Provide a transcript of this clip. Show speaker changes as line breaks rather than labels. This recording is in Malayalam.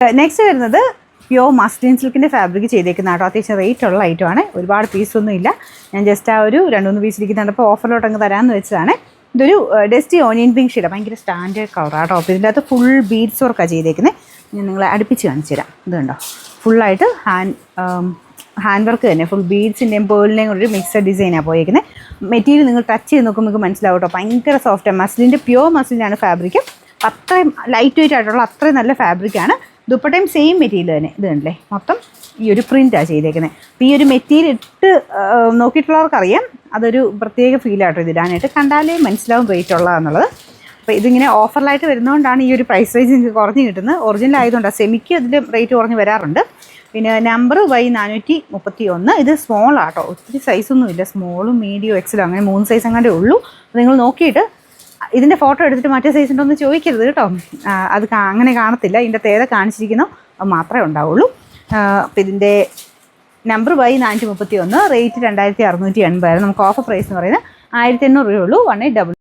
നെക്സ്റ്റ് വരുന്നത് പ്യോർ മസ്ലിൻ സിൽക്കിൻ്റെ ഫാബ്രിക് ചെയ്തേക്കുന്ന കേട്ടോ. അത്യാവശ്യം റേറ്റ് ഉള്ള ഐറ്റമാണ്. ഒരുപാട് പീസൊന്നും ഇല്ല. ഞാൻ ജസ്റ്റ് ആ ഒരു 2-3 പീസ് ഇരിക്കുന്നുണ്ട്. അപ്പോൾ ഓഫറിലോട്ട് അങ്ങ് തരാമെന്ന് വെച്ചതാണ്. ഇതൊരു ഡസ്റ്റി ഓനിയൻ പിങ്ക് ഷെയ്ഡ്, ഭയങ്കര സ്റ്റാൻഡേർഡ് കളറാണ് കേട്ടോ. അപ്പോൾ ഇതിൻ്റെ അകത്ത് ഫുൾ ബീഡ്സ് വർക്കാണ് ചെയ്തേക്കുന്നത്. ഞാൻ നിങ്ങളെ അടുപ്പിച്ച് കാണിച്ചു തരാം. ഇതുണ്ടോ, ഫുള്ളായിട്ട് ഹാൻഡ് വർക്ക് തന്നെ, ഫുൾ ബീഡ്സിൻ്റെയും പേളിൻ്റെയും ഒരു മിക്സഡ് ഡിസൈനാണ് പോയിരിക്കുന്നത്. മെറ്റീരിയൽ നിങ്ങൾ ടച്ച് ചെയ്ത് നോക്കുമ്പോൾ നിങ്ങൾക്ക് മനസ്സിലാവും കേട്ടോ, ഭയങ്കര സോഫ്റ്റാണ്. മസ്ലിൻ്റെ പ്യോർ മസ്ലിനാണ് ഫാബ്രിക്. അത്രയും ലൈറ്റ് വെയിറ്റ് ആയിട്ടുള്ള അത്രയും നല്ല ഫാബ്രിക്കാണ്. ദുപ്പട്ടയും സെയിം മെറ്റീരിയൽ തന്നെ. ഇത് കണ്ടില്ലേ, മൊത്തം ഈ ഒരു പ്രിൻ്റാണ് ചെയ്തേക്കുന്നത്. അപ്പോൾ ഈ ഒരു മെറ്റീരിയൽ ഇട്ട് നോക്കിയിട്ടുള്ളവർക്കറിയാം അതൊരു പ്രത്യേക ഫീലാട്ടോ ഇതിടാനായിട്ട്. കണ്ടാലേ മനസ്സിലാവും റേറ്റ് ഉള്ളതാണെന്നുള്ളത്. അപ്പോൾ ഇതിങ്ങനെ ഓഫറിലായിട്ട് വരുന്നതുകൊണ്ടാണ് ഈ ഒരു പ്രൈസ് റേഞ്ച് നിങ്ങൾക്ക് കുറഞ്ഞ് കിട്ടുന്നത്. ഒറിജിനൽ ആയതുകൊണ്ടാണ്. സെമിക്ക് അതിൻ്റെ റേറ്റ് കുറഞ്ഞ് വരാറുണ്ട്. പിന്നെ നമ്പർ Y431. ഇത് സ്മോൾ ആട്ടോ, ഒത്തിരി സൈസൊന്നുമില്ല. സ്മോളും മീഡിയം എക്സലും അങ്ങനെ 3 സൈസ് അങ്ങാണ്ടേ ഉള്ളൂ. നിങ്ങൾ നോക്കിയിട്ട് ഇതിൻ്റെ ഫോട്ടോ എടുത്തിട്ട് മറ്റേ സൈസ് ഉണ്ടോ എന്ന് ചോദിക്കരുത് കേട്ടോ. അത് അങ്ങനെ കാണത്തില്ല. ഇതിൻ്റെ തേത കാണിച്ചിരിക്കുന്നോ അത് മാത്രമേ ഉണ്ടാവുള്ളൂ. അപ്പോൾ ഇതിൻ്റെ നമ്പർ Y431, റേറ്റ് 2680. നമുക്ക് ഓഫർ പ്രൈസ് എന്ന് പറയുന്നത് 1800 രൂപയുള്ളൂ. 1800.